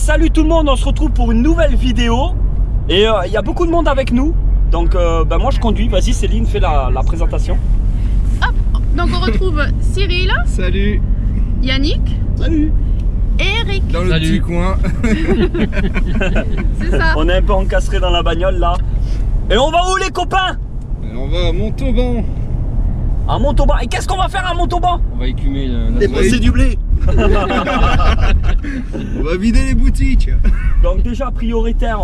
Salut tout le monde, on se retrouve pour une nouvelle vidéo. Et il y a beaucoup de monde avec nous. Donc moi je conduis, vas-y Céline, fais la présentation. Hop, donc on retrouve Cyril. Salut. Yannick. Salut. Et Eric. Dans le petit coin. C'est ça. On est un peu encastré dans la bagnole là. Et on va où les copains? On va à Montauban. À Montauban. Et qu'est-ce qu'on va faire à Montauban? On va écumer Dépenser du blé. On va vider les boutiques. Donc déjà prioritaire,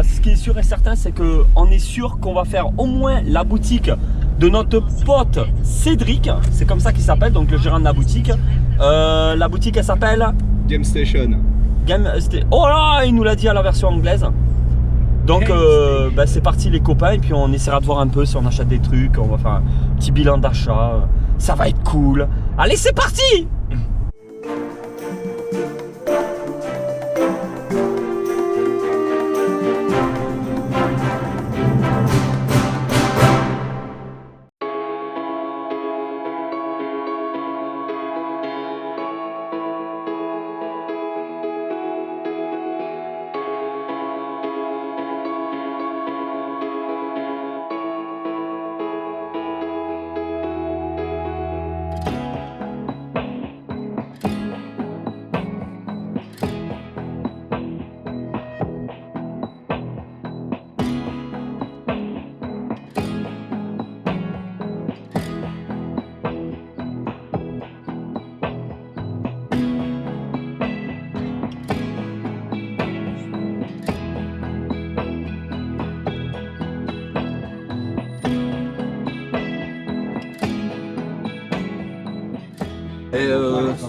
ce qui est sûr et certain, c'est que on est sûr qu'on va faire au moins la boutique de notre pote Cédric. C'est comme ça qu'il s'appelle, donc le gérant de la boutique. La boutique elle s'appelle Game Station. Oh là, il nous l'a dit à la version anglaise. Donc c'est parti les copains, et puis on essaiera de voir un peu si on achète des trucs. On va faire un petit bilan d'achat. Ça va être cool. Allez, c'est parti!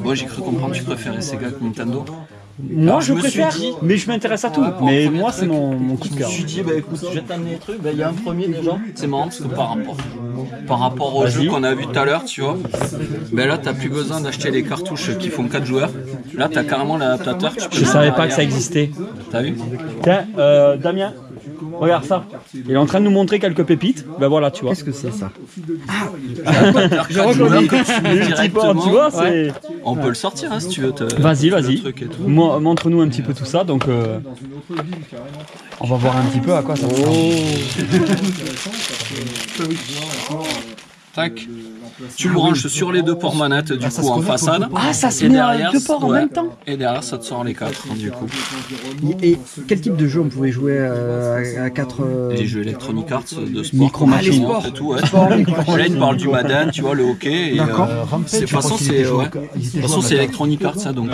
Moi j'ai cru comprendre que tu préférais Sega que Nintendo. Moi Alors, je me suis préfère, dit- mais je m'intéresse à tout. Mais moi c'est mon coup de Je cœur. me suis dit, bah écoute, je vais t'amener des trucs. Bah, il y a un premier déjà. C'est marrant parce que par rapport au jeu qu'on a vu tout à l'heure, tu vois, bah là t'as plus besoin d'acheter les cartouches qui font 4 joueurs. Là t'as carrément l'adaptateur. Je savais pas que ça existait. T'as vu? Tiens, Damien, regarde ça. Il est en train de nous montrer quelques pépites. Ben voilà, tu vois. Qu'est-ce que c'est ça? Je reconnais que tu mets Multiport, directement. tu vois, c'est... On peut le sortir hein, si tu veux. Vas-y, le vas-y. truc et tout. Montre-nous un petit peu tout ça. Donc, on va voir un petit peu à quoi ça ressemble. Tac. Tu le branches sur les deux ports manettes du coup en façade. Ah, ça se Et met derrière, deux ports en ouais. même temps. Et derrière ça te sort les 4 du coup. Et quel type de jeu on pouvait jouer à 4 Les jeux Electronic Arts de sport. Micro Machines. les sports et tout, ouais. Là il parle du Madden, tu vois, le hockey. Et, de toute façon c'est Electronic Arts ça donc.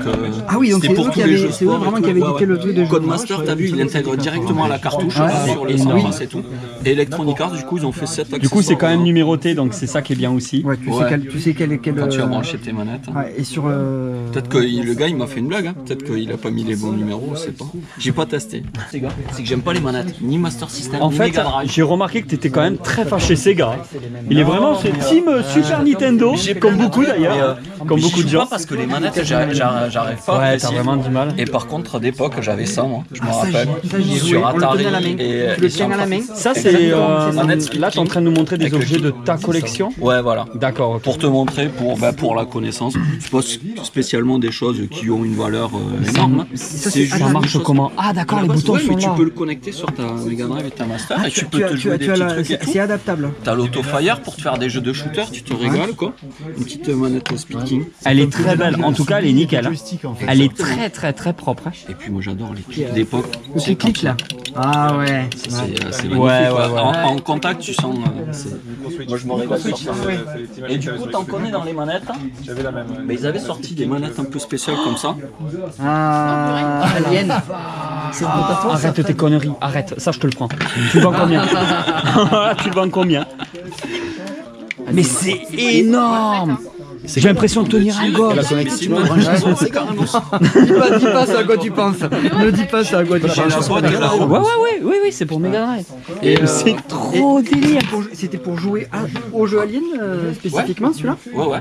Ah oui, donc c'était c'est pour eux, tous les jeux c'est eux sport. vraiment qui avaient édité le truc de jeu. Codemaster, t'as vu, il intègre directement la cartouche sur les surfaces et tout. Et Electronic Arts, du coup, ils ont fait 7 accessoires. Du coup, c'est quand même numéroté, donc c'est ça qui est bien aussi. Ouais, tu sais quel Quand tu as branché tes manettes. Ouais, et sur Peut-être que le gars il m'a fait une blague, hein. Peut-être qu'il a pas mis les bons numéros, je sais pas. J'ai pas testé. C'est que j'aime pas les manettes, ni Master System, En ni fait, Mega Drive. j'ai remarqué que tu étais quand même très fâché Sega. Il est vraiment ce team Super Nintendo, comme beaucoup d'ailleurs, comme beaucoup de gens. Pas parce que les manettes, j'arrive pas. à Ouais, t'as apprécier. vraiment du mal. Et par contre, d'époque, j'avais ça, moi. Je me rappelle. j'y jouais, Sur on le Atari tenait à la main. et Tu le tiens à la main. Ça, c'est. Exactement, manette Là, tu es en train de nous montrer des avec le objets de kick. ta collection. Ouais, voilà. D'accord, ok. Pour te montrer, pour la connaissance, c'est pas spécialement des choses qui ont une valeur énorme. C'est juste Ça des marche choses- comment? Ah, d'accord, les Ouais, boutons mais sont tu là. peux le connecter sur ta Mega Drive et ta Master et tu peux tu as te jouer des petits trucs et tout. c'est adaptable. T'as l'Autofire pour te faire des jeux de shooter, tu te régales quoi. Une petite manette Speed King. Elle est très belle, en tout cas, elle est nickel. Elle est très, très, très propre. Et puis moi j'adore les clics d'époque. Le petit clic là. Ah ouais. C'est magnifique. Ouais. En contact, tu sens. Moi je me régale sur ça. Et du coup, t'en connais dans les manettes. Mais ils avaient sorti des manettes un peu spéciales comme ça. Ah, Alien. C'est un peu tatouage, ça. Arrête tes conneries, arrête, ça je te le prends. Tu le vends combien? Tu le vends combien? Mais c'est énorme! J'ai l'impression de tenir un golf. C'est carrément ça. Dis pas ça à quoi tu penses. Ne dis pas ça à quoi tu J'ai penses. la boîte est là-haut. Oui, c'est pour Mega Drive. Et c'est trop délire. C'était pour jouer au jeu Alien spécifiquement celui-là. Ouais.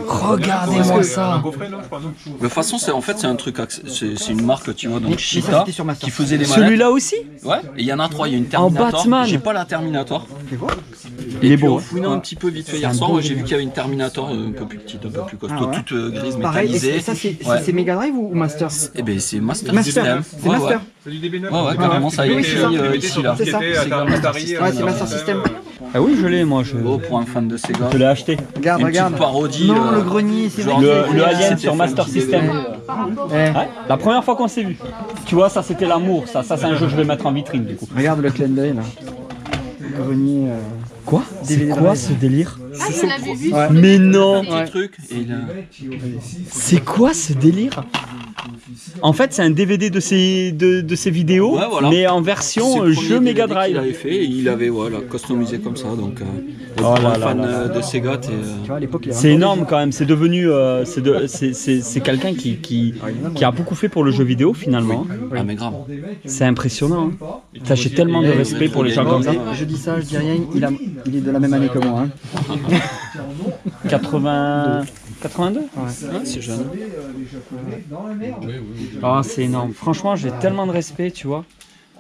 Regardez-moi ça. De toute façon, c'est un truc, c'est une marque, tu vois, donc Cheetah, c'était sur Master. qui faisait les manettes. Celui-là aussi? Ouais, et il y en a 3, il y a une Terminator. Batman. J'ai pas la Terminator. Il Et est puis, beau. en hein. fouinant un petit peu vite fait hier un soir, beau j'ai vu délire. qu'il y avait une Terminator un peu plus petite, un peu plus costaud, Ah ouais. toute grise Pareil, et métallisée. ça Ouais. c'est Mega Drive ou Master? Eh ben c'est Master Master, System. c'est Master. Ouais, carrément, ça y est, Oui, c'est ça. ici là. C'est ça. Sega Master System. Ouais, c'est Master System. Ah oui, je l'ai, moi. Oh, pour un fan de Sega. Je l'ai acheté. Regarde, Une regarde. petite parodie. Non, le grenier, c'est genre vrai. Le que- Alien c'était sur fait Master un petit System. DVD. Eh, Ouais, la première fois qu'on s'est vu. Tu vois, ça c'était l'amour. Ça c'est un jeu que je vais mettre en vitrine du coup. regarde le clin d'œil là. Le grenier. Quoi? C'est DVD quoi Drive. ce délire? Ah, je l'avais vu. Ouais. Mais non! Petit truc. Et là, C'est quoi ce délire? En fait, c'est un DVD de ces vidéos, Ouais, voilà. mais en c'est version le jeu premier Mega DVD qu'il Drive. avait fait et il avait voilà, customisé comme ça. Donc, Oh pour là un là fan là. de Sega, t'es. Tu vois, à l'époque, il avait C'est encore énorme quand même. C'est devenu, c'est quelqu'un qui a beaucoup fait pour le jeu vidéo finalement. Ah, mais grave. C'est impressionnant. Hein. Ça, j'ai tellement de respect pour les gens comme ça. Je dis ça, je dis rien, il est de la même année que moi. Hein. 82? Ouais, c'est jeune. Ah, c'est énorme. Franchement, j'ai tellement de respect, tu vois.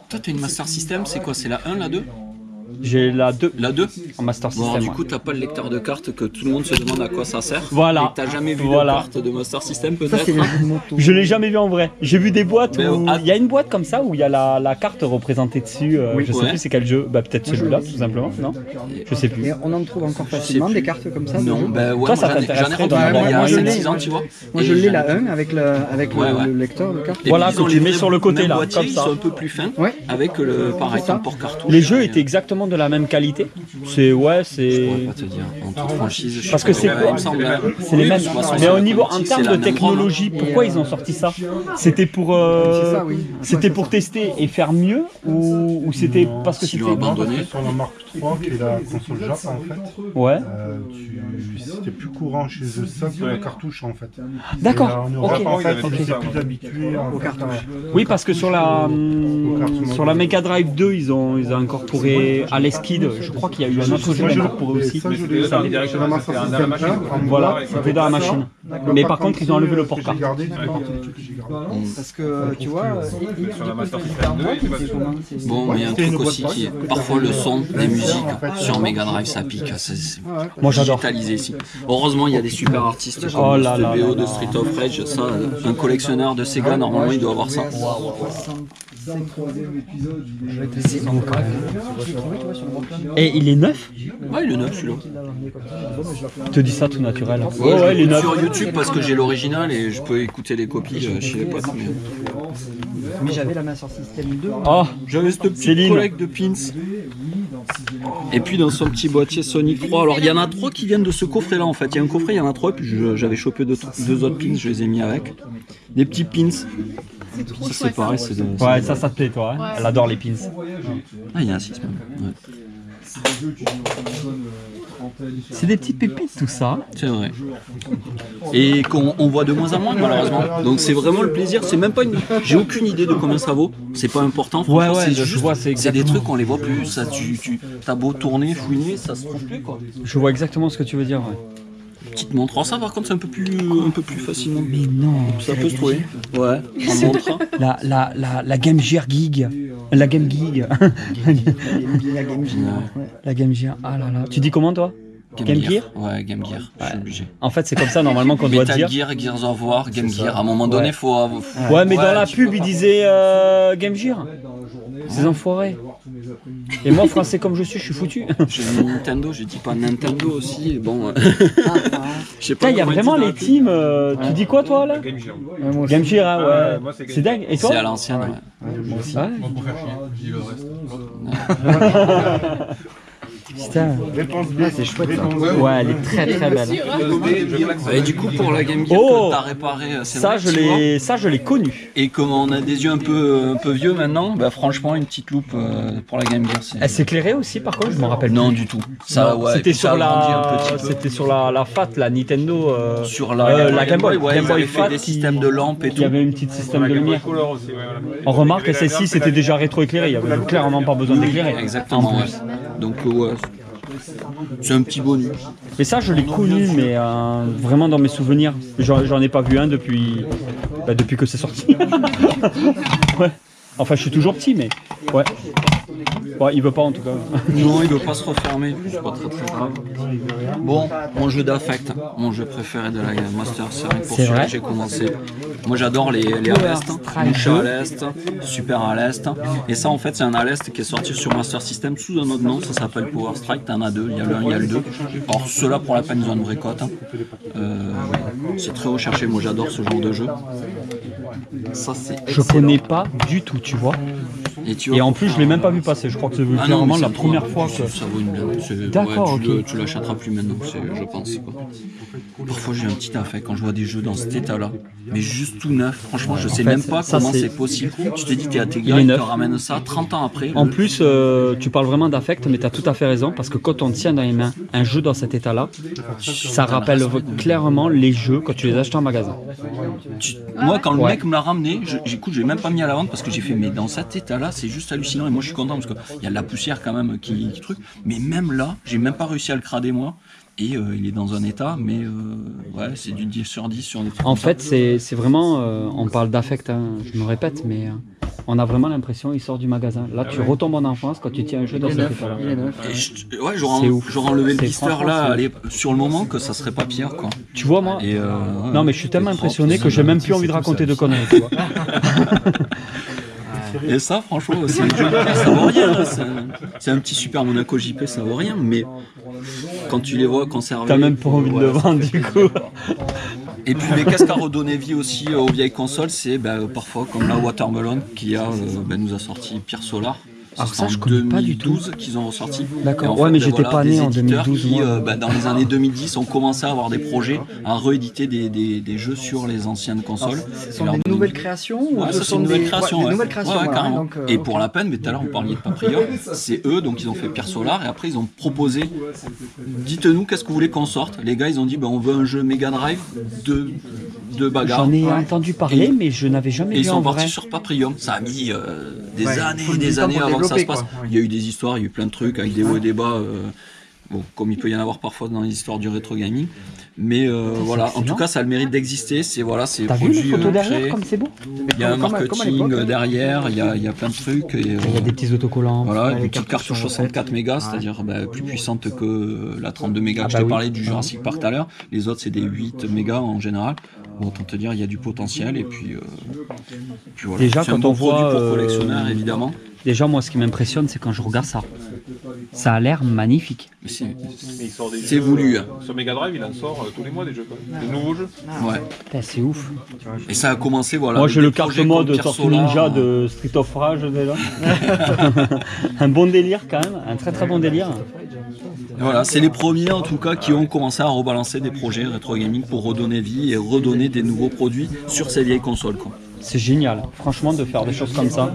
Toi, t'as une Master System, c'est quoi? C'est la 1, la 2? J'ai la 2 La 2? en Master Bon, alors, System. du ouais. coup, t'as pas le lecteur de cartes que tout le monde se demande à quoi ça sert. Voilà. Et que t'as jamais vu Voilà. de carte de Master System, Ça, c'est peut-être? les motos. Je l'ai jamais vu en vrai. J'ai vu des boîtes Mais, où ah. il y a une boîte comme ça où il y a la carte représentée dessus. Je sais Ouais. plus c'est quel jeu. Bah peut-être celui-là tout simplement. Non. Je sais plus. Et on en trouve encore facilement plus. des cartes comme ça. de Non, jeux. bah ouais, Toi, moi, ça j'en ai t'intéresserait rencontré d'en avoir il y a un. 5-6 ans, tu vois. Moi, Et je l'ai j'en ai- la 1 avec Ouais, ouais. le lecteur de cartes. Et Voilà, puis, ils ont que tu les mets sur le côté, mêmes là, boîtiers, comme ça. Ils sont un peu plus fins, Ouais. avec le pareil C'est ça. port cartouche. Les jeux étaient exactement de la même qualité. C'est Je c'est pourrais pas te dire, en toute franchise. je parce sais que pas. c'est Ouais, quoi il me semble, hein. C'est les Oui, mêmes. de toute façon, Mais c'est au la niveau en politique, termes c'est de la même technologie, pourquoi ils ont sorti ça? C'était pour C'est ça, oui. c'était pour tester et faire mieux ou c'était parce que S'ils c'était l'ont abandonné. Sur la Mark III, qui est la console Jap en fait, ouais. c'était plus courant chez eux ça que la cartouche en fait. D'accord. Et en Europe Ok. en fait, Ok. ils étaient plus habitués Aux cartouches. Oui, parce que sur la Mega Drive 2, ils ont incorporé Alex Kidd. Je crois qu'il y a eu un autre jeu incorporé aussi. Ça, je l'ai sur la Master System 1, en Voilà, bois, c'était dans la machine. Mais par contre, ils ont enlevé le port carte. J'ai gardé, c'est pas un truc que j'ai gardé. Parce que tu vois, Sur la Master System 2, il était pas dessus. Bon, mais il y a un C'était une truc boîte aussi pareil. qui est parfois le son des musiques sur Mega Drive, ça pique. C'est Moi, j'adore. digitalisé ici. Heureusement, il y a des super artistes comme Oh là le là BO là de là. Street of Rage. Ça, un collectionneur de Sega, normalement, il doit avoir ça. Et il est neuf? Ouais, il est neuf celui-là. Je te dis ça tout naturel. Ouais, il est neuf. Sur YouTube parce que j'ai l'original et je peux écouter les copies chez les potes. Mais... mais j'avais la Master System 2. Oh, J'avais cette petite Céline. collecte de pins. Et puis dans son petit boîtier Sonic 3. Alors il y en a 3 qui viennent de ce coffret là en fait. Il y a un coffret, il y en a 3 et puis j'avais chopé deux autres pins, je les ai mis avec. Des petits pins. Ça c'est pareil, c'est de... ouais, ça te plaît toi. Hein. Ouais. Elle adore les pins. Ah, il y a un 6 même. Ouais. C'est des petites pépites tout ça. C'est vrai. Et qu'on on voit de moins en moins malheureusement. Donc c'est vraiment le plaisir. C'est même pas une. J'ai aucune idée de combien ça vaut. C'est pas important. Ouais, franchement, ouais, c'est je juste- vois, c'est c'est des exactement. trucs on les voit plus. Ça, t'as beau tourner, fouiner, ça se trouve plus quoi. Je vois exactement ce que tu veux dire. Ouais. Petite montre. Alors ça par contre c'est un peu plus facilement. Mais non, Ça peut se trouver. Ouais. En montre. la Game Gear Gig. La Game Gig. La Game Gear. Ouais. La Game Gear. Ah là là. Tu dis comment toi? Game Gear? Ouais, Game Gear. Je suis obligé. En fait, c'est comme ça normalement qu'on doit Metal dire. Gear, Gears of War, Game Gear. À un moment donné, Ouais. faut. Ouais, mais dans la tu pub, peux ils pas. disaient Game Gear. Ces enfoirés. Et moi, français comme je suis foutu. J'ai mis Nintendo, j'ai dit pas Nintendo aussi. Et bon. Je sais pas. Putain, il y a comment vraiment ils les disent teams. Tu dis quoi toi là? Game Gear. Ouais, moi aussi. Game Gear, hein, ouais. moi, c'est C'est dingue. Et dans la- toi? C'est à l'ancienne, ouais. Moi aussi. Ouais. Pour faire chier, je dis le reste. Putain. Réponse B. Ah, c'est chouette ça. Ouais, elle est très très belle. Et du coup, pour la Game Gear Oh que t'as réparé, c'est Ça, vrai, je tu vois. l'ai connu. Et comme on a des yeux un peu vieux maintenant, bah franchement, une petite loupe pour la Game Gear, c'est. Elle s'éclairait aussi, par contre, je m'en rappelle. Non, plus. du tout. Ça, Non, ouais. c'était et puis ça sur agrandit un la, petit peu. c'était sur la FAT, la Nintendo. Sur la Game Boy. ouais, Game ils Boy avaient fait Fat des qui- systèmes de lampes et Il y tout. avait une petite système de Game Boy lumière. Color aussi, ouais, voilà. On remarque que celle-ci, c'était déjà rétroéclairé. Il y avait clairement pas besoin d'éclairer. Exactement, En ouais. plus. Donc, ouais. C'est un petit bonus. Mais ça, je l'ai connu, mais vraiment dans mes souvenirs. J'en ai pas vu un depuis que c'est sorti. Ouais. Enfin, je suis toujours petit, mais ouais. Ouais, il veut pas en tout cas. Non, il veut pas se refermer. C'est pas très très grave. Bon, mon jeu d'affect, mon jeu préféré de la gamme Master, c'est pour C'est celui vrai que j'ai commencé. Moi j'adore les à l'est, Musha à l'est, Super à l'est. Et ça en fait c'est un à l'est qui est sorti sur Master System sous un autre nom, ça s'appelle Power Strike, t'en as deux, il y a le 1, il y a le 2. Alors ceux-là pour la peine ils ont une vraie cote. C'est très recherché, moi j'adore ce genre de jeu. Ça c'est Je connais pas du tout, tu vois. Et en plus, je l'ai même pas vu passer. Je crois que c'est vraiment la première fois que. Ça vaut une blague. D'accord, ok. Tu l'achèteras plus maintenant, je pense. Quoi. Parfois, j'ai un petit affect quand je vois des jeux dans cet état-là. Mais juste tout neuf. Franchement, je sais même pas comment c'est possible. Tu te dis, t'es à tes gars, ils te ramènent ça 30 ans après. En plus, tu parles vraiment d'affect, mais tu as tout à fait raison. Parce que quand on tient dans les mains un jeu dans cet état-là, ça rappelle clairement les jeux quand tu les achètes en magasin. Moi, quand le mec me l'a ramené, j'écoute, j'ai même pas mis à la vente parce que j'ai fait, mais dans cet état-là, c'est juste hallucinant. Et moi, je suis content parce qu'il y a de la poussière quand même qui truc. Mais même là, j'ai même pas réussi à le crader moi. Et il est dans un état, mais ouais, c'est du 10 sur 10 sur des trucs. En fait, c'est vraiment, on parle d'affect, hein, je me répète, mais on a vraiment l'impression qu'il sort du magasin. Là, tu retombes en enfance quand tu tiens un jeu dans cet état-là. Ouais, j'aurais enlevé le blister là, allez, sur le moment que ça serait pas pire, quoi. Tu vois, moi, et, non, mais je suis tellement impressionné que j'ai même plus envie de raconter de conneries, tu vois. Et ça, franchement, c'est un jeu de ça vaut rien. C'est un petit Super Monaco JP, ça vaut rien, mais quand tu les vois conserver. T'as même pas envie de le vendre, du coup. Et puis, mais qu'est-ce qu'a redonné vie aussi aux vieilles consoles, c'est parfois comme la Watermelon qui nous a sorti Pierre Solar. Alors ça, je connais pas du tout. 2012 qu'ils ont ressorti. D'accord. Ouais, mais j'étais pas né en 2012. Qui, dans les années 2010, ont commencé à avoir des projets à rééditer des jeux sur les anciennes consoles. Ce sont des nouvelles créations ou ce sont des nouvelles créations. Des nouvelles créations, voilà, carrément. donc, et pour la peine, mais tout à l'heure on parlait de Papria, c'est eux, donc ils ont fait Pierre Solar et après ils ont proposé, dites-nous qu'est-ce que vous voulez qu'on sorte. Les gars, ils ont dit, on veut un jeu Mega Drive de bagarre. J'en ai entendu parler, mais je n'avais jamais vu en vrai. Et ils sont partis sur Paprium. Ça a mis des années avant que ça se passe. Il y a eu des histoires, il y a eu plein de trucs avec des hauts et des bas, comme il peut y en avoir parfois dans les histoires du rétro gaming. Mais voilà, en tout cas, ça a le mérite d'exister. C'est T'as vu les photos derrière comme c'est beau? Il y a un marketing derrière, il y a plein de trucs. Il y a des petits autocollants. Voilà, une petite cartouche 64 mégas, c'est-à-dire plus puissante que la 32 mégas que je t'ai parlé du Jurassic Park tout à l'heure. Les autres, c'est des 8 mégas en général. Bon, autant te dire, il y a du potentiel et puis voilà. Déjà, quand on voit pour collectionneurs, évidemment. Déjà, moi, ce qui m'impressionne, c'est quand je regarde ça. Ça a l'air magnifique. C'est voulu. Sur Mega Drive, il en sort tous les mois des jeux, quoi. Des nouveaux jeux. Ouais. Putain, c'est ouf. Et ça a commencé, voilà. Moi, j'ai le carte mode de Tortue Ninja de Street of Rage déjà. Un bon délire quand même, un très très bon délire. Voilà, c'est les premiers en tout cas qui ont commencé à rebalancer des projets rétro gaming pour redonner vie et redonner des nouveaux produits sur ces vieilles consoles, quoi. C'est génial, franchement, de faire des choses comme ça.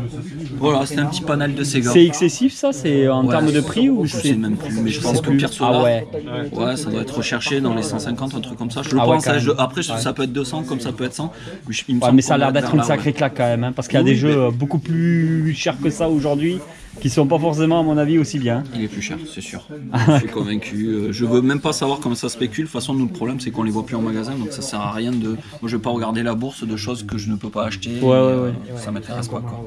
Voilà, c'est un petit panel de Sega. C'est excessif ça, c'est en termes de prix ou je sais même plus, mais je pense que Pierre Solar, ouais, ça doit être recherché dans les 150, un truc comme ça. Je le pense. Après, ça peut être 200, comme ça peut être 100. Mais ça a l'air d'être une sacrée claque quand même, hein, parce qu'il y a des jeux beaucoup plus chers que ça aujourd'hui, qui sont pas forcément, à mon avis, aussi bien. Il est plus cher, c'est sûr. Je suis convaincu. Je veux même pas savoir comment ça spécule. De toute façon, nous, le problème, c'est qu'on les voit plus en magasin, donc ça sert à rien de. Moi, je vais pas regarder la bourse de choses que je ne peux pas acheter. Ouais. Ça m'intéresse pas, quoi.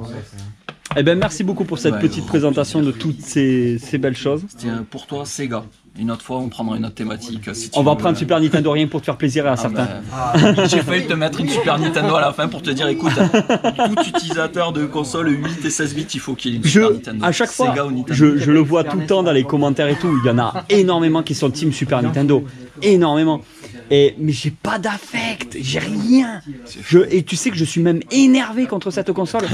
Eh ben, merci beaucoup pour cette petite présentation de toutes ces belles choses. C'était pour toi, Sega. Une autre fois, on prendra une autre thématique. Si on va prendre Super Nintendo rien pour te faire plaisir à certains. J'ai failli te mettre une Super Nintendo à la fin pour te dire, écoute, tout utilisateur de console 8 et 16 bits, il faut qu'il y ait une Super Nintendo. À chaque fois, je le vois tout le temps dans les commentaires et tout. Il y en a énormément qui sont team Super Nintendo. Énormément. Mais j'ai pas d'affect, j'ai rien. Et tu sais que je suis même énervé contre cette console.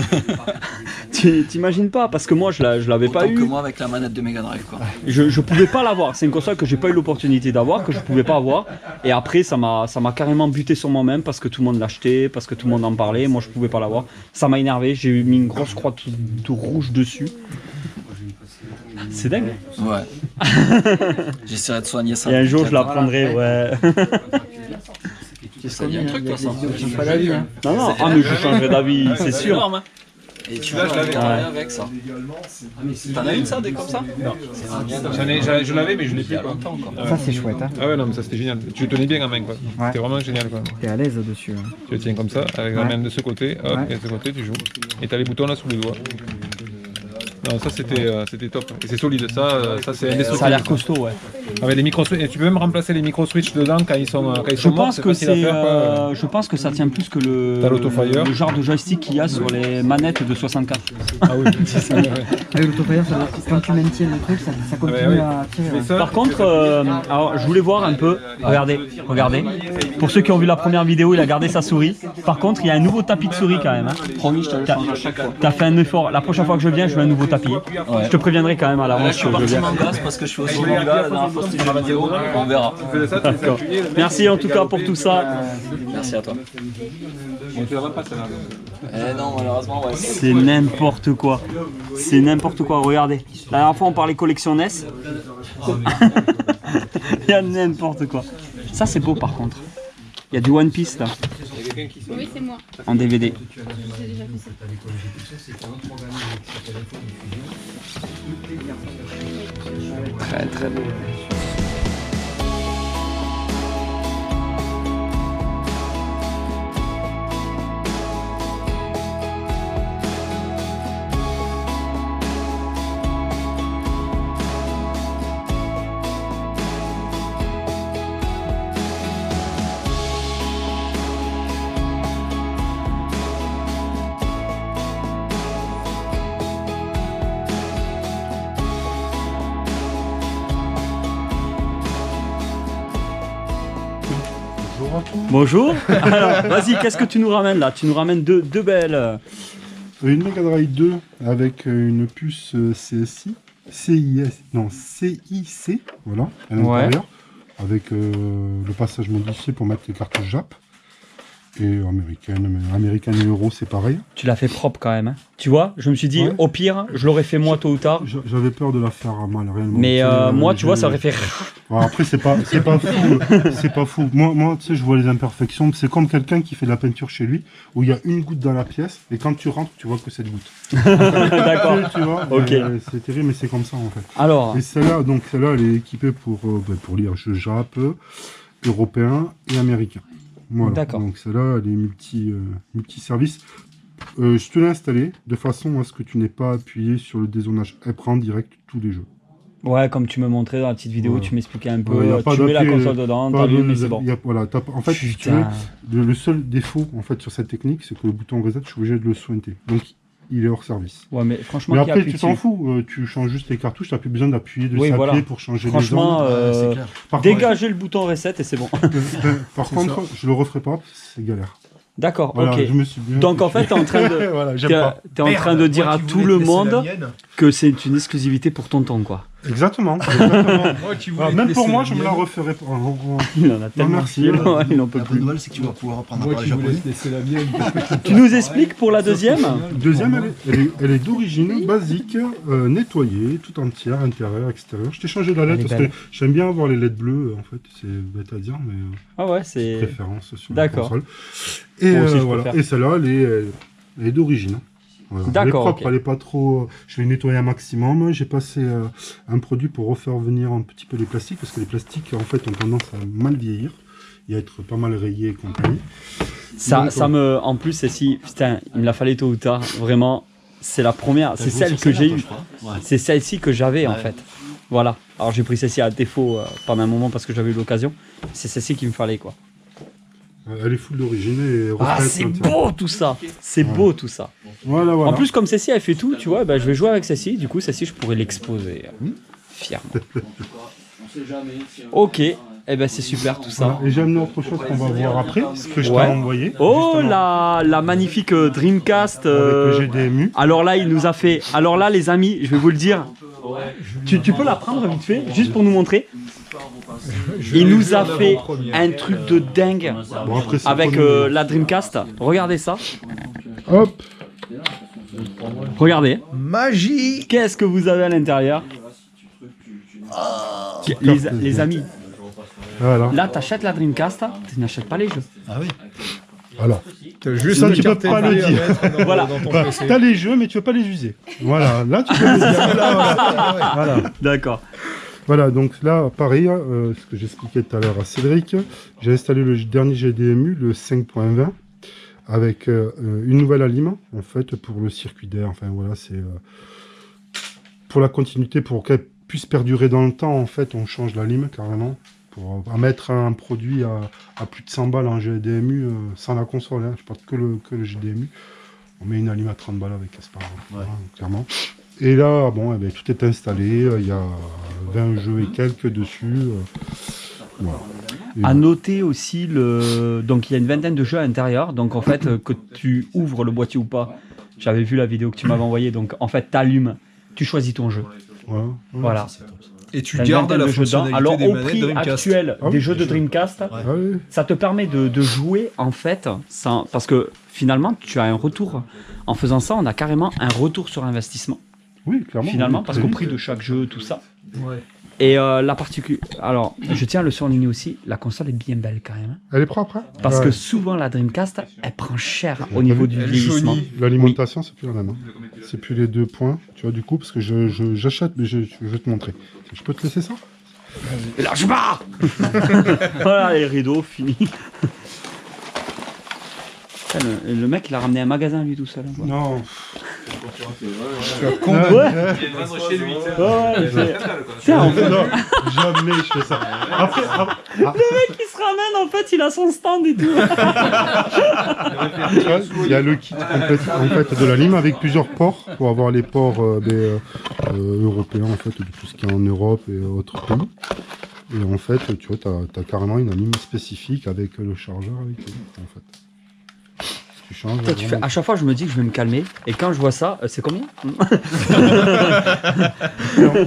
T'imagines pas, parce que moi je l'avais pas eu. Que moi avec la manette de Mega Drive, quoi. Je pouvais pas l'avoir. C'est une console que j'ai pas eu l'opportunité d'avoir, que je pouvais pas avoir. Et après ça m'a carrément buté sur moi-même parce que tout le monde l'achetait, parce que tout le monde en parlait. Moi je pouvais pas l'avoir. Ça m'a énervé. J'ai mis une grosse croix tout rouge dessus. C'est dingue. Ouais. J'essaierai de soigner ça. Et un jour je la prendrai, ouais. Ça dit un truc, toi, ça. Pas d'avis, hein. Non, mais je changerai d'avis, c'est sûr. Énorme, hein. Et tu vois, je l'avais travaillé avec ça. T'en as une ça, des comme ça? Non. Je l'avais, mais je l'ai plus. Quoi. Ça c'est chouette. Hein. Ah ouais, non, mais ça c'était génial. Tu le tenais bien en main, quoi. Ouais. C'était vraiment génial, quoi. T'es à l'aise dessus. Hein. Tu le tiens comme ça, avec la main de ce côté, hop, Ouais. et de ce côté, tu joues. Et t'as les boutons là sous le doigt. Non, ça c'était top. Et c'est solide, ça c'est indestructible. Ça a l'air costaud, ouais. Avec les micro et tu peux même remplacer les micro-switch dedans quand ils sont morts. Je pense que ça tient plus que T'as l'autofire. le genre de joystick qu'il y a sur les manettes de 64. Ah oui, c'est ça. Ouais. Avec l'autofire, quand tu maintiens le truc, ça continue Ah ouais, oui. à tirer. Mais Ouais. ça, Par contre, alors je voulais voir un peu. Regardez. Pour ceux qui ont vu la première vidéo, il a gardé sa souris. Par contre, il y a un nouveau tapis de souris quand même. Hein. Promis, je te le change à chaque fois. T'as fait un effort. La prochaine fois que je viens, je veux un nouveau tapis. Je te préviendrai quand même à Là, l'avance je suis que je parti viens. mangas parce que je suis au Solida, la dernière fois c'était une vidéo, on verra. D'accord. Merci en tout cas pour tout ça. Merci à toi. on te la va pas celle-là. Eh non, malheureusement, ouais. C'est n'importe quoi. C'est n'importe quoi. Regardez. La dernière fois, on parlait collection NES. Il y a n'importe quoi. Ça, c'est beau par contre. Il y a du One Piece là, Oui, c'est moi. en DVD. Très très beau. Bonjour. Alors, vas-y, qu'est-ce que tu nous ramènes là? Tu nous ramènes deux belles. Une Mega Drive 2 avec une puce CSI, CIC, voilà, à l'intérieur, avec le passage modifié pour mettre les cartouches Jap. Et américaine et euro, c'est pareil. Tu l'as fait propre quand même. Hein. Tu vois, je me suis dit, Ouais. au pire, je l'aurais fait moi tôt ou tard. J'avais peur de la faire mal, réellement. Mais moi, tu vois, ça aurait fait. Ouais, après, c'est pas fou. C'est pas fou. Moi, tu sais, je vois les imperfections. C'est comme quelqu'un qui fait de la peinture chez lui, où il y a une goutte dans la pièce, et quand tu rentres, tu vois que c'est une goutte. D'accord. Tu vois, Ok. c'est terrible, mais c'est comme ça, en fait. Alors, Et celle-là, elle est équipée pour lire jeux Jap, européen et américain. Voilà. D'accord. Donc celle-là, elle est multi-service. Je te l'ai installée de façon à ce que tu n'aies pas appuyé sur le dézonage. Elle prend direct tous les jeux. ouais, comme tu me montrais dans la petite vidéo, Voilà. tu m'expliquais un peu. Ouais, y a pas Tu mets la d'appui, console dedans, Pas t'allumes, de- mais c'est bon. En fait, si tu veux, Putain. le seul défaut en fait, sur cette technique, c'est que le bouton reset, je suis obligé de le sointer. Donc il est hors service. Ouais, mais franchement, Mais qui après, appuie tu t'en dessus fous, tu changes juste les cartouches, tu n'as plus besoin d'appuyer de Oui, s'appuyer voilà. pour changer Franchement, les zones. Par dégagez le bouton reset et c'est bon. Par contre, je le referai pas, c'est galère. D'accord, Voilà, ok. je me suis bien Donc en fait, t'es en train de, voilà, j'aime pas. t'es en train de dire à tout le monde que c'est une exclusivité pour tonton, quoi. Exactement. Alors, même pour moi, je me la referai pas. Il en a tellement. merci. Il en peut La bonne plus. nouvelle, c'est que tu vas pouvoir apprendre à Moi parler qui voulais japonais. te laisser la mienne. Tu nous expliques pour la deuxième? Deuxième, elle est d'origine basique, nettoyée, tout entière, intérieur, extérieur. Je t'ai changé la Elle LED est parce que belle. j'aime bien avoir les LED bleues, en fait. C'est bête à dire, mais Ah ouais, c'est. préférence sur la D'accord. console. Et Moi aussi, je voilà. préfère. Et celle-là, elle est d'origine. Voilà. Elle est D'accord, propre, ok. elle est pas trop. Je l'ai nettoyée un maximum. J'ai passé un produit pour refaire venir un petit peu les plastiques parce que les plastiques, en fait, ont tendance à mal vieillir et à être pas mal rayés et compagnie. Ça, Donc, ça me. En plus, celle-ci, putain, il me l'a fallu tôt ou tard. Vraiment, c'est la première. C'est celle que j'ai eue. C'est celle-ci que j'avais en fait. Voilà. Alors j'ai pris celle-ci à défaut pendant un moment parce que j'avais eu l'occasion. C'est celle-ci qu'il me fallait, quoi. Elle est full d'origine et Ah, refait c'est l'entière. beau tout ça. C'est beau tout ça. Voilà. En plus, comme celle-ci, elle fait tout, tu vois, bah, je vais jouer avec celle-ci. Du coup, celle-ci, je pourrais l'exposer fièrement. Ok, eh ben c'est super tout ça. Voilà. Et j'ai amené autre chose qu'on va voir après, ce que je t'ai Ouais. envoyé. Oh, justement, la magnifique Dreamcast. avec le GDMU. Alors là, il nous a fait. Alors là, les amis, je vais vous le dire. Tu peux la prendre vite fait, juste pour nous montrer. Il nous a fait un truc de dingue Bon, après, c'est avec pas la Dreamcast. Regardez ça. Hop. Regardez. Magie. Qu'est-ce que vous avez à l'intérieur? Les amis, Voilà. là, t'achètes la Dreamcast, tu n'achètes pas les jeux. Ah oui. Voilà. T'as juste Ça, le tu peux pas le cartelier à dire. mettre dans, Voilà. dans ton Voilà. PC. T'as les jeux, mais tu veux pas les user. Voilà, là tu peux les dire. Là, voilà. D'accord. Voilà, donc là, pareil, ce que j'expliquais tout à l'heure à Cédric, j'ai installé le dernier GDMU, le 5.20, avec une nouvelle aliment, en fait, pour le circuit d'air. Enfin, voilà, c'est pour la continuité, pour qu'elle puisse perdurer dans le temps, en fait, on change la lime carrément. Pour mettre un produit à plus de 100 balles en GDMU sans la console, hein, je parle que le GDMU. On met une alime à 30 balles avec Aspar, voilà, clairement. Et là, bon, eh bien, tout est installé, il y a 20 jeux et quelques dessus. Voilà. Et À noter aussi, donc il y a une vingtaine de jeux à l'intérieur, donc en fait, que tu ouvres le boîtier ou pas, j'avais vu la vidéo que tu m'avais envoyée, donc en fait, tu allumes, tu choisis ton jeu. Voilà. Et tu T'as une gardes vingtaine la de jeux dedans. fonctionnalité Alors des au manettes prix Dreamcast. actuel Ah oui, des jeux de bien sûr. Dreamcast, Ah oui. ça te permet de jouer en fait, parce que finalement tu as un retour. En faisant ça, on a carrément un retour sur investissement. Oui, clairement. Finalement, oui, parce très qu'au vite. prix de chaque jeu, tout ça. Et la particulière. Alors, je tiens à le souligner aussi, la console est bien belle quand même. Elle est propre, hein? Parce Ouais. que souvent la Dreamcast, elle prend cher au niveau du Elle vieillissement. jaunit. L'alimentation, c'est plus la même. Hein. C'est plus les 2 points, tu vois, du coup, parce que j'achète, mais je vais te montrer. Je peux te laisser ça? Et là, je pars. Voilà, les rideaux, fini. Putain, le mec, il a ramené un magasin lui tout seul. Hein, quoi. Non. Tu as condamné. Ouais, chez lui. tiens, en fait, Non, jamais je fais ça. Après, il se ramène, en fait, il a son stand et tout. tu vois, il y a le kit complet en fait, de la lime avec plusieurs ports pour avoir les ports européens, en fait, de tout ce qui est en Europe et autres pays. Et en fait, tu vois, t'as carrément une lime spécifique avec le chargeur, avec tout, en fait. Tu changes. Toi, à chaque fois, je me dis que je vais me calmer. Et quand je vois ça, c'est combien?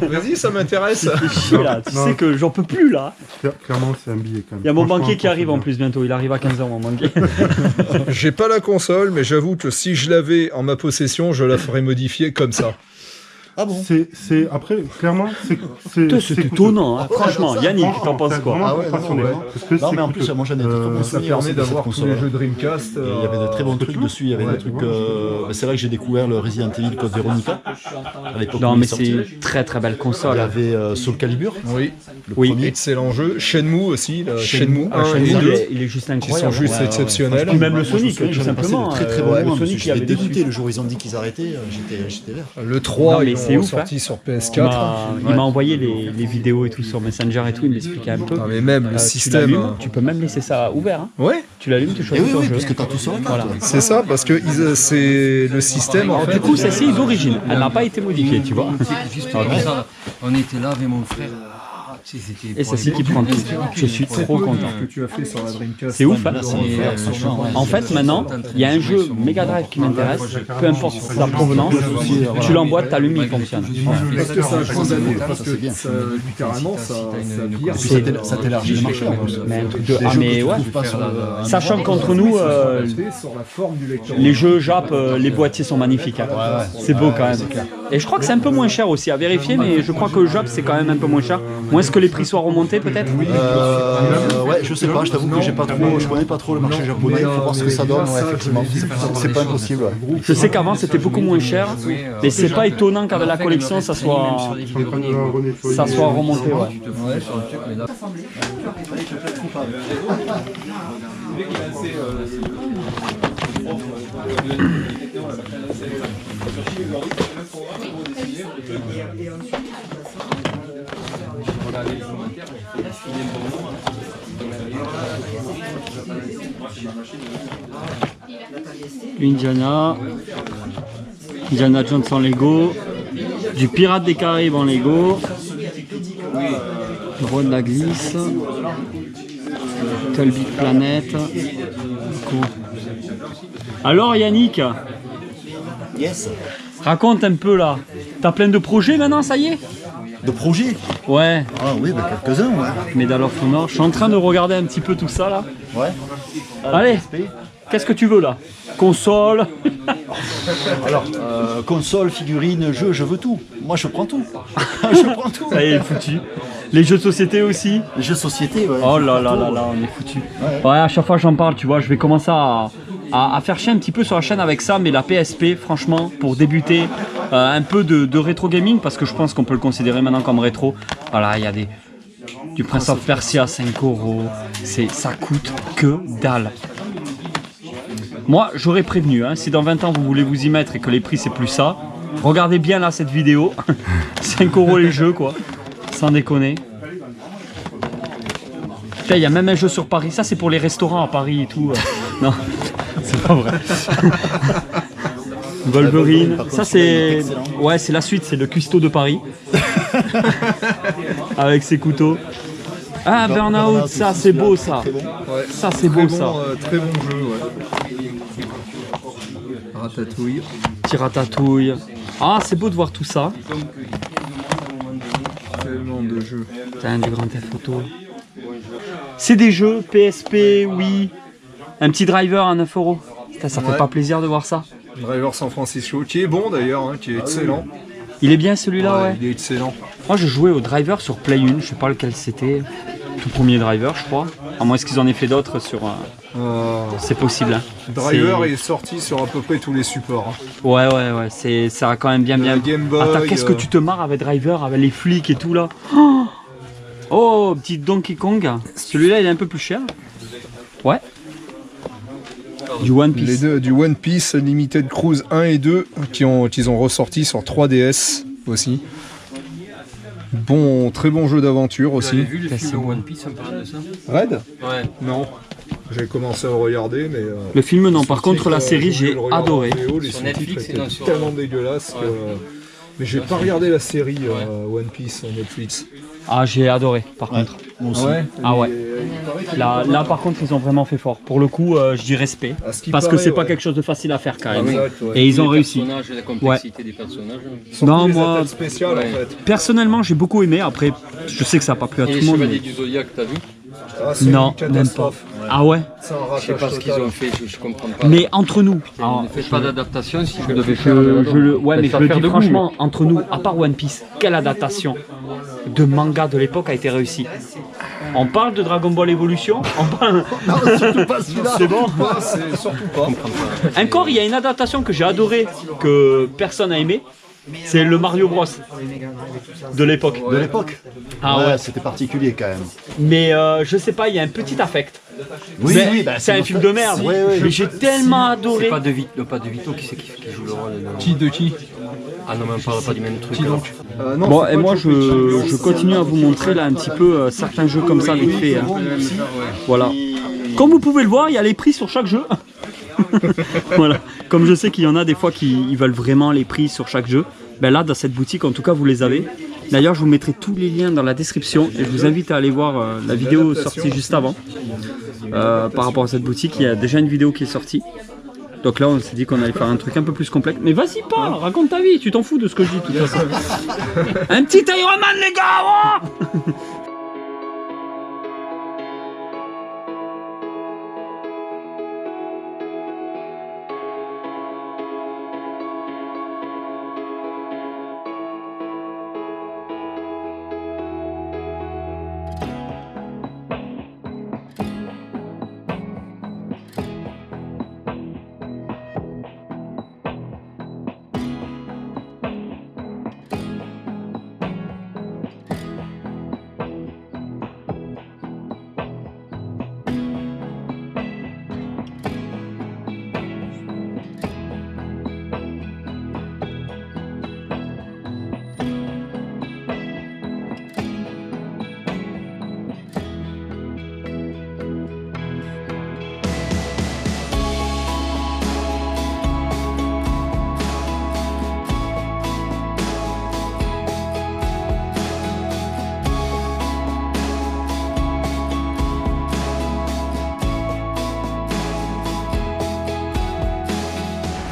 Vas-y, ça m'intéresse. Chier, là. Tu Non. sais que j'en peux plus là. Clairement, c'est un billet quand même. Il y a mon Franchement, banquier qui arrive en bien. plus bientôt. Il arrive à 15h, mon banquier. J'ai pas la console, mais j'avoue que si je l'avais en ma possession, je la ferais modifier comme ça. Ah bon? Après, clairement, c'est C'est étonnant, hein. Franchement. Yannick, t'en penses quoi? Ah ouais, non, passionné, ouais. parce que Non, c'est mais en plus, coûteux. moi j'en ai des très bons Ça souvenirs permet aussi de cette d'avoir tous console. les jeux Dreamcast. Et il y avait de très bons trucs dessus, il y avait des trucs... c'est vrai que j'ai découvert le Resident Evil Code Veronica, à l'époque Non, où il mais est sorti. c'est une très très belle Il y console. avait Soul Calibur, Oui, le Oui. premier. excellent jeu. Shenmue aussi, là, Shenmue 1 Ah, et Shenmue, 2, il est juste qui incroyable. sont juste Ouais, ouais. exceptionnels. Puis même le Moi, je me Sonic, souviens que tout j'en ai passé simplement. de très très bons Le moments. Sonic, il y avait J'étais dégoûté dessus. le jour où ils ont dit qu'ils arrêtaient, j'étais vert. Le 3, Non, mais ils c'est l'ont ouf, sorti sur Il PS4. m'a envoyé les vidéos et tout sur Messenger et tout, il m'expliquait un peu. Non, mais même le Tu système. l'allumes, tu peux même laisser ça ouvert. Hein. Ouais, Tu l'allumes, tu Et choisis oui, ton oui, jeu. parce que t'as tout sur la carte. Voilà. ouais. c'est ça, parce que c'est le système en fait. Du coup, celle-ci est d'origine. Elle n'a pas été modifiée, tu vois. Juste pour ça, on était là avec mon frère. Et celle-ci qui prend tout. Je suis trop content. que tu as fait sur la Dreamcast. C'est ouf, hein. Franchement, ouais. En fait, maintenant, il y a un jeu Mega Drive qui m'intéresse, peu importe sa provenance, tu l'emboîtes, t'allumes, il fonctionne. Parce que ça a condamné, parce Ça, c'est que bien. littéralement ça vire. Puis ça t'élargit le marché en plus. Mais un truc de... Des Ah, jeux que mais tu ouais. trouves pas sur le- Sachant qu'entre nous, sur la forme du lecteur. les jeux Jap, les boîtiers sont magnifiques. Hein. C'est beau quand même. Et je crois que c'est un peu moins cher aussi, à vérifier, mais je crois que Jap, c'est quand même un peu moins cher. Moins que les prix soient remontés, peut-être. Ouais, je sais pas, je t'avoue que je connais pas trop le marché japonais, il faut voir ce que ça donne, ouais, effectivement. C'est pas impossible. Ouais. Je sais qu'avant, c'était beaucoup moins cher, mais c'est pas étonnant qu'avec la collection, ça soit remonté. Ouais. Indiana Jones en Lego, du Pirate des Caraïbes en Lego, le Roi de la Glisse, Little Big Planet. Cool. Alors Yannick, Yes. raconte un peu là. T'as plein de projets maintenant, ça y est? De projets? Ouais, Ah oui, bah quelques-uns, ouais. Medal of Honor. Je suis en train de regarder un petit peu tout ça là. Ouais. Allez, qu'est-ce que tu veux là? Console? Alors, console, figurine, jeu, je veux tout. Moi, je prends tout. Je prends tout. Ça y est, foutu. Les jeux de société aussi. Les jeux de société, ouais. Oh là là là là, on est foutu. Ouais, à chaque fois j'en parle, tu vois, je vais commencer à faire chier un petit peu sur la chaîne avec ça, mais la PSP, franchement, pour débuter un peu de rétro gaming, parce que je pense qu'on peut le considérer maintenant comme rétro. Voilà, il y a du Prince of Persia 5 €, ça coûte que dalle. Moi, j'aurais prévenu, hein, si dans 20 ans vous voulez vous y mettre et que les prix c'est plus ça, regardez bien là cette vidéo. 5 € les jeux, quoi, sans déconner. Putain, il y a même un jeu sur Paris, ça c'est pour les restaurants à Paris et tout. Non, c'est pas vrai. Wolverine, ça c'est... Ouais, c'est la suite, c'est le cuistot de Paris. Avec ses couteaux. Ah, Burnout, ça c'est beau ça. Ouais. Ça c'est beau ça. Très bon jeu, ouais. Ratatouille. Petit ratatouille. Ah, c'est beau de voir tout ça. Tellement de jeux. Putain, du Grand Theft Auto. C'est des jeux PSP, oui. Un petit driver à 9 €. Putain, ça fait pas plaisir de voir ça. Driver San Francisco, qui est bon d'ailleurs, hein, qui est excellent. Il est bien celui-là, ouais. Il est excellent. Moi, je jouais au driver sur Play 1, je sais pas lequel c'était. Tout premier driver, je crois. À moins qu'ils en aient fait d'autres sur. C'est possible. Hein. Driver est sorti sur à peu près tous les supports. Hein. Ouais. Ça a quand même bien. Game Boy, Attends, qu'est-ce que tu te marres avec Driver, avec les flics et tout là. Oh, petit Donkey Kong. Celui-là, il est un peu plus cher. Ouais. Du One Piece. Les deux, du One Piece Limited Cruise 1 et 2 qu'ils ont ressorti sur 3DS aussi. Bon, très bon jeu d'aventure aussi. Vous avez vu le film One Piece en parlant de ça? Red? Ouais. Non. J'ai commencé à le regarder, mais... Le film, non. Par contre, la série, j'ai adoré. Les Sur sous-titres Netflix, étaient non, sur- tellement dégueulasses que... Mais j'ai pas regardé la série One Piece sur Netflix. Ah, j'ai adoré, par contre. Moi aussi. Ah ouais. Là, par contre, ils ont vraiment fait fort. Pour le coup, je dis respect. À ce qui Parce que paraît, c'est pas ouais. quelque chose de facile à faire, quand même. Exact, ouais. Et ils ont réussi. Les personnages, la complexité des personnages. Surtout Non, les moi- attaques spéciales, Ouais. en fait. Personnellement, j'ai beaucoup aimé. Après, je sais que ça n'a pas plu à Et tout les le monde. Chevaliers mais- du Zodiac, t'as vu? Ah, c'est Non, une même pas. catastrophe. Ah ouais. C'est un Je sais ratage pas ce qu'ils total. ont fait, je comprends pas. Mais entre nous. alors, Ne faites pas d'adaptation si vous je, devez je faire le, ouais, mais je le dis de franchement, entre nous, à part One Piece, quelle adaptation de manga de l'époque a été réussie? On parle de Dragon Ball Evolution, on parle... C'est bon. C'est surtout pas. Encore, il y a une adaptation que j'ai adorée, que personne n'a aimé. C'est le Mario Bros de l'époque. De l'époque. Ah ouais. C'était particulier quand même. Mais je sais pas, il y a un petit affect. Oui, Mais oui, bah, c'est un film de merde. Oui, oui. Mais j'ai tellement adoré. C'est pas de Vito qui joue le rôle. De qui? Ah non, mais on parle pas du même truc. Qui donc non, Bon, c'est et pas moi Joe Pesci. je continue à vous montrer là un petit peu certains jeux comme ça vite fait. Hein. Voilà. Comme vous pouvez le voir, il y a les prix sur chaque jeu. Voilà. Comme je sais qu'il y en a des fois qui ils veulent vraiment les prix sur chaque jeu, ben là dans cette boutique en tout cas vous les avez. D'ailleurs je vous mettrai tous les liens dans la description et je vous invite à aller voir la vidéo sortie juste avant. Par rapport à cette boutique, il y a déjà une vidéo qui est sortie. Donc là on s'est dit qu'on allait faire un truc un peu plus complexe. Mais vas-y pas, raconte ta vie, tu t'en fous de ce que je dis de toute façon. Un petit Iron Man les gars, oh.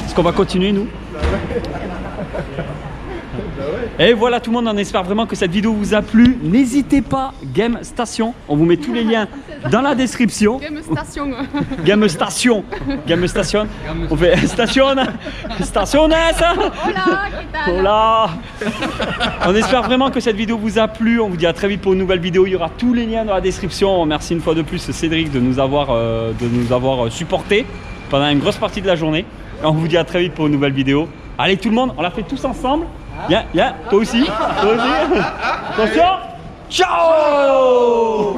Est-ce qu'on va continuer nous? Et voilà tout le monde, on espère vraiment que cette vidéo vous a plu. N'hésitez pas, Game Station, on vous met tous les liens dans la description. Game Station. Game Station. Game Station. On fait Station. Stationes. Hola, qu'est-ce que Hola. On espère vraiment que cette vidéo vous a plu. On vous dit à très vite pour une nouvelle vidéo. Il y aura tous les liens dans la description. On remercie une fois de plus Cédric de nous avoir supportés pendant une grosse partie de la journée. Et on vous dit à très vite pour une nouvelle vidéo. Allez tout le monde, on la fait tous ensemble. Viens, toi aussi. Attention. Ciao.